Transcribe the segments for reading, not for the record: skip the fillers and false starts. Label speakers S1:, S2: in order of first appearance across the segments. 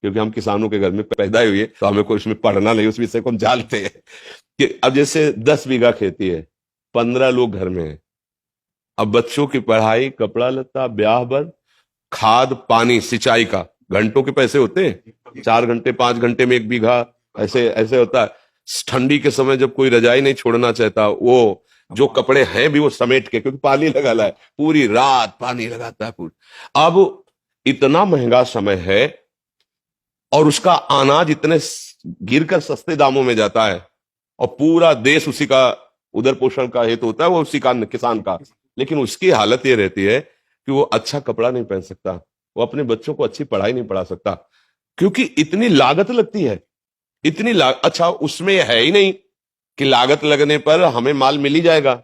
S1: क्योंकि हम किसानों के घर में पैदा हुए, तो हमें कोई उसमें पढ़ना नहीं, उस विषय को हम जानते हैं कि अब जैसे 10 बीघा खेती है, 15 लोग घर में है। अब बच्चों की पढ़ाई, कपड़ा लत्ता, ब्याह बर, खाद पानी, सिंचाई का घंटों के पैसे होते हैं, 4 घंटे 5 घंटे में 1 बीघा, ऐसे ऐसे होता है। ठंडी के समय जब कोई रजाई नहीं छोड़ना चाहता, वो जो कपड़े हैं भी वो समेट के, क्योंकि पानी लगा है, पूरी रात पानी लगाता है पूरी। अब इतना महंगा समय है और उसका अनाज इतने गिरकर सस्ते दामों में जाता है, और पूरा देश उसी का उधर पोषण का हेतु होता है, वो उसी का किसान का। लेकिन उसकी हालत ये रहती है कि वो अच्छा कपड़ा नहीं पहन सकता, वो अपने बच्चों को अच्छी पढ़ाई नहीं पढ़ा सकता, क्योंकि इतनी लागत लगती है। अच्छा, उसमें है ही नहीं कि लागत लगने पर हमें माल मिल ही जाएगा।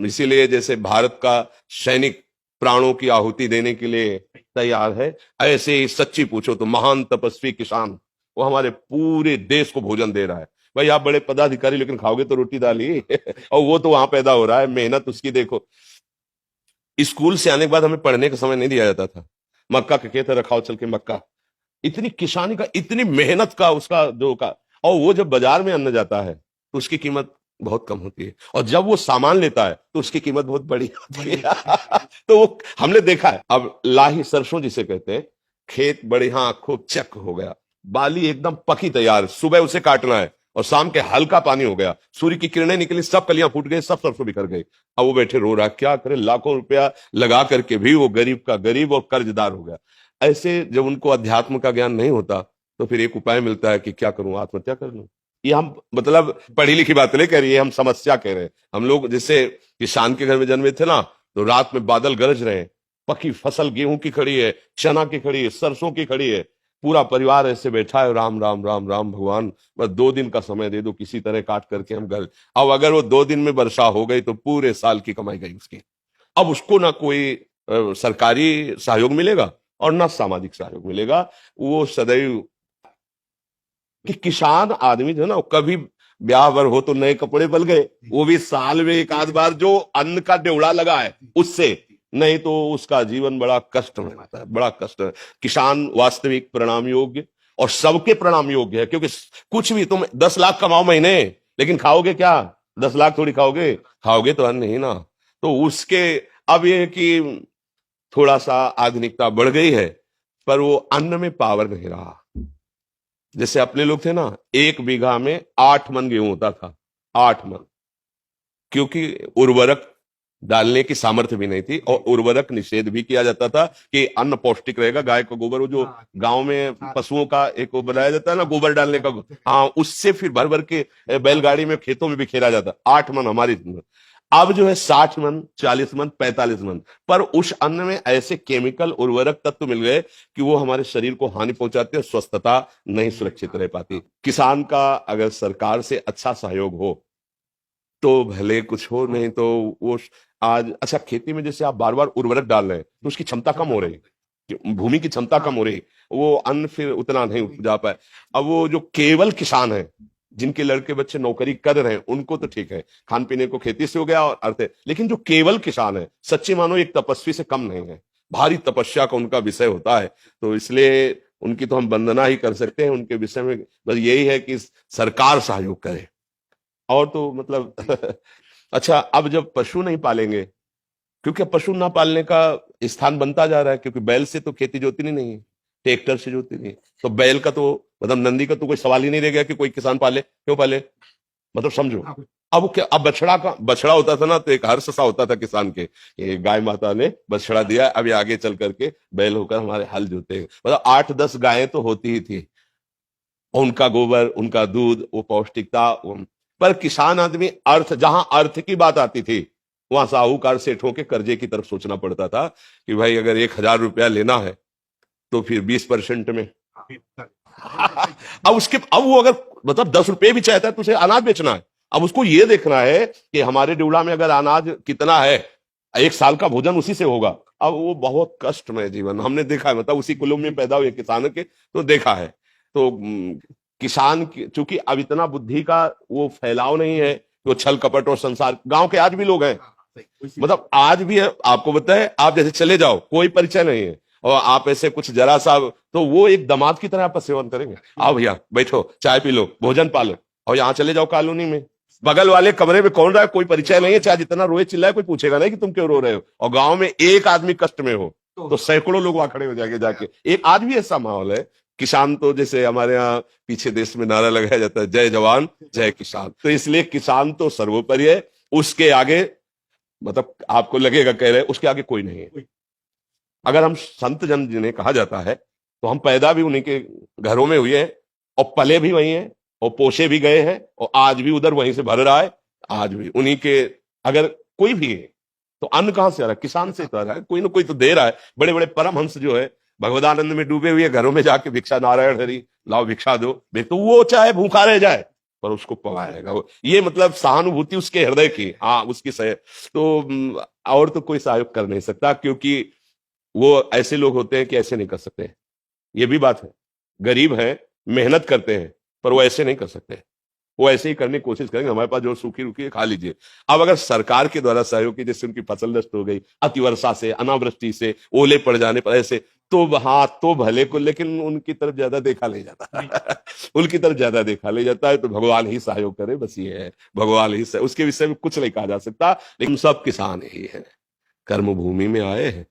S1: इसीलिए जैसे भारत का सैनिक प्राणों की आहुति देने के लिए तैयार है, ऐसे ही सच्ची पूछो तो महान तपस्वी किसान, वो हमारे पूरे देश को भोजन दे रहा है। भाई आप बड़े पदाधिकारी, लेकिन खाओगे तो रोटी दाल ही और वो तो वहां पैदा हो रहा है, मेहनत उसकी देखो। स्कूल से आने के बाद हमें पढ़ने का समय नहीं दिया जाता था, मक्का के खेत रखाओ चल के मक्का। इतनी किसानी का, इतनी मेहनत का उसका जो का, और वो जब बाजार में अन्न जाता है तो उसकी कीमत बहुत कम होती है, और जब वो सामान लेता है तो उसकी कीमत बहुत बड़ी होती है तो वो हमने देखा है। अब लाही सरसों जिसे कहते हैं, खेत बढ़िया खूब चक हो गया, बाली एकदम पकी तैयार, सुबह उसे काटना है और शाम के हल्का पानी हो गया, सूर्य की किरणें निकली, सब कलियां फूट गई, सब सरसों बिखर गई। अब वो बैठे रो रहा, क्या करे, लाखों रुपया लगा करके भी वो गरीब का गरीब और कर्जदार हो गया। ऐसे जब उनको अध्यात्म का ज्ञान नहीं होता तो फिर एक उपाय मिलता है कि क्या करूं, आत्महत्या कर लूं। ये हम मतलब पढ़ी लिखी बात नहीं कह रही है, हम समस्या कह रहे हैं। हम लोग जैसे किसान के घर में जन्मे थे ना, तो रात में बादल गरज रहे हैं, पकी फसल गेहूं की खड़ी है, चना की खड़ी है, सरसों की खड़ी है, पूरा परिवार ऐसे बैठा है, राम राम राम राम भगवान, बस 2 दिन का समय दे दो, किसी तरह काट करके हम घर। अब अगर वो 2 दिन में वर्षा हो गई तो पूरे साल की कमाई गई उसकी। अब उसको ना कोई सरकारी सहयोग मिलेगा और ना सामाजिक सहयोग मिलेगा। वो सदैव कि किसान आदमी जो है ना, कभी ब्याह वर हो तो नए कपड़े बल गए, वो भी साल में एक आध बार जो अन्न का ड्योड़ा लगा है उससे, नहीं तो उसका जीवन बड़ा कष्ट में रहता है, बड़ा कष्ट है। किसान वास्तविक प्रणाम योग्य और सबके प्रणाम योग्य है, क्योंकि कुछ भी तुम 10 लाख कमाओ महीने, लेकिन खाओगे क्या? 10 लाख थोड़ी खाओगे, खाओगे तो अन्न ही ना। तो उसके अब ये कि थोड़ा सा आधुनिकता बढ़ गई है, पर वो अन्न में पावर नहीं रहा। जैसे अपने लोग थे ना, 1 बीघा में 8 मन गेहूं होता था, 8 मन, क्योंकि उर्वरक डालने की सामर्थ्य भी नहीं थी, और उर्वरक निषेध भी किया जाता था कि अन्न पौष्टिक रहेगा। गाय का गोबर, वो जो गांव में पशुओं का एक वो बनाया जाता है ना, गोबर डालने का, हाँ, उससे फिर भर भर के बैलगाड़ी में खेतों में बिखेरा जाता। 8 मन हमारी। अब जो है 60 मन, 40 मन, 45 मन, पर उस अन्न में ऐसे केमिकल उर्वरक तत्व मिल गए कि वो हमारे शरीर को हानि पहुंचाते हैं, स्वस्थता नहीं सुरक्षित रह पाती। किसान का अगर सरकार से अच्छा सहयोग हो तो भले कुछ हो, नहीं तो वो आज अच्छा, खेती में जैसे आप बार बार उर्वरक डाल रहे हैं तो उसकी क्षमता कम हो रही है, भूमि की क्षमता कम हो रही है, वो अन्न फिर उतना नहीं उपजा पाए। अब वो जो केवल किसान है, जिनके लड़के बच्चे नौकरी कर रहे हैं, उनको तो ठीक है, खान पीने को खेती से हो गया और अर्थ है, लेकिन जो केवल किसान है, सच्ची मानो एक तपस्वी से कम नहीं है, भारी तपस्या का उनका विषय होता है। तो इसलिए उनकी तो हम वंदना ही कर सकते हैं, उनके विषय में बस यही है कि सरकार सहयोग करे, और तो मतलब अच्छा, अब जब पशु नहीं पालेंगे, क्योंकि अब पशु ना पालने का स्थान बनता जा रहा है, क्योंकि बैल से तो खेती जोतनी नहीं है, ट्रैक्टर से जोतनी नहीं है, तो बैल का तो मतलब नंदी का तो कोई सवाल ही नहीं रह गया कि कोई किसान पाले। क्यों पाले, मतलब समझो। अब क्या, अब बछड़ा होता था ना, तो एक हर्ष सा होता था किसान के, ये गाय माता ने बछड़ा दिया, अब ये आगे चल करके बैल होकर हमारे हल जोते। मतलब 8-10 गायें तो होती ही थी, उनका गोबर, उनका दूध, वो पौष्टिकता। पर किसान आदमी, अर्थ, जहां अर्थ की बात आती थी, वहां साहूकार सेठों के कर्जे की तरफ सोचना पड़ता था कि भाई अगर 1,000 रुपया लेना है तो फिर 20% में अब वो अगर मतलब 10 रुपए भी चाहता है तो उसे अनाज बेचना है। अब उसको ये देखना है कि हमारे ड्यूड़ा में अगर अनाज कितना है, 1 साल का भोजन उसी से होगा। अब वो बहुत कष्टमय जीवन हमने देखा है, मतलब उसी कुल में पैदा हुए किसान के, तो देखा है। तो किसान चूंकि अब इतना बुद्धि का वो फैलाव नहीं है, वो छल कपट और संसार, गांव के आज भी लोग हैं, मतलब आज भी है, आपको बताए, आप जैसे चले जाओ कोई परिचय नहीं है, और आप ऐसे कुछ जरा सा, तो वो एक दामाद की तरह आपका सेवन करेंगे। आओ भैया बैठो, चाय पी लो, भोजन पालो, और यहाँ चले जाओ कॉलोनी में, बगल वाले कमरे में कौन रहा है, कोई परिचय नहीं है, चाहे जितना रोए चिल्लाए कोई पूछेगा नहीं कि तुम क्यों रो रहे हो। और गांव में एक आदमी कष्ट में हो तो सैकड़ों लोग वहां खड़े हो जाके जाके। एक आज भी ऐसा माहौल है। किसान तो जैसे हमारे यहाँ पीछे देश में नारा लगाया जाता है, जय जवान जय किसान, तो इसलिए किसान तो सर्वोपरि है, उसके आगे मतलब आपको लगेगा कह रहे उसके आगे कोई नहीं है। अगर हम संत जन जिन्हें कहा जाता है, तो हम पैदा भी उन्हीं के घरों में हुए हैं और पले भी वही हैं और पोषे भी गए हैं और आज भी उधर वहीं से भर रहा है। आज भी उन्हीं के, अगर कोई भी है तो अन्न कहां से आ रहा है, किसान से तो आ रहा है, कोई ना कोई तो दे रहा है। बड़े बड़े परमहंस जो है भगवदानंद में डूबे हुए घरों में जाके भिक्षा, नारायण हरि लाओ भिक्षा दो, तो वो चाहे भूखा रह जाए पर उसको पवाएगा। ये मतलब सहानुभूति उसके हृदय की, हाँ उसकी सह तो और तो कोई सहयोग कर नहीं सकता, क्योंकि वो ऐसे लोग होते हैं कि ऐसे नहीं कर सकते। ये भी बात है, गरीब है, मेहनत करते हैं, पर वो ऐसे नहीं कर सकते। वो ऐसे ही करने की कोशिश करेंगे, हमारे पास जो सूखी रुकी है खा लीजिए। अब अगर सरकार के द्वारा सहयोग की, जैसे उनकी फसल नष्ट हो गई अतिवर्षा से, अनावृष्टि से, ओले पड़ जाने पर, ऐसे तो हाँ तो भले को, लेकिन उनकी तरफ ज्यादा देखा नहीं जाता उनकी तरफ ज्यादा देखा नहीं जाता है। तो भगवान ही सहयोग करे, बस ये है, भगवान ही उसके विषय में कुछ नहीं कहा जा सकता। लेकिन सब किसान ही है, कर्म भूमि में आए हैं,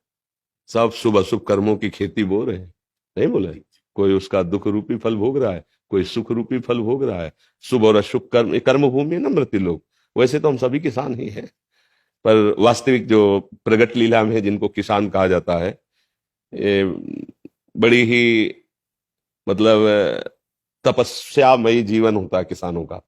S1: सब शुभ अशुभ कर्मों की खेती बो रहे हैं, नहीं बोला, कोई उसका दुख रूपी फल भोग रहा है, कोई सुख रूपी फल भोग रहा है। शुभ और अशुभ कर्म, कर्म भूमि है ना मृत्यु लोग, वैसे तो हम सभी किसान ही हैं। पर वास्तविक जो प्रगट लीला में जिनको किसान कहा जाता है, ये बड़ी ही मतलब तपस्यामयी जीवन होता है किसानों का।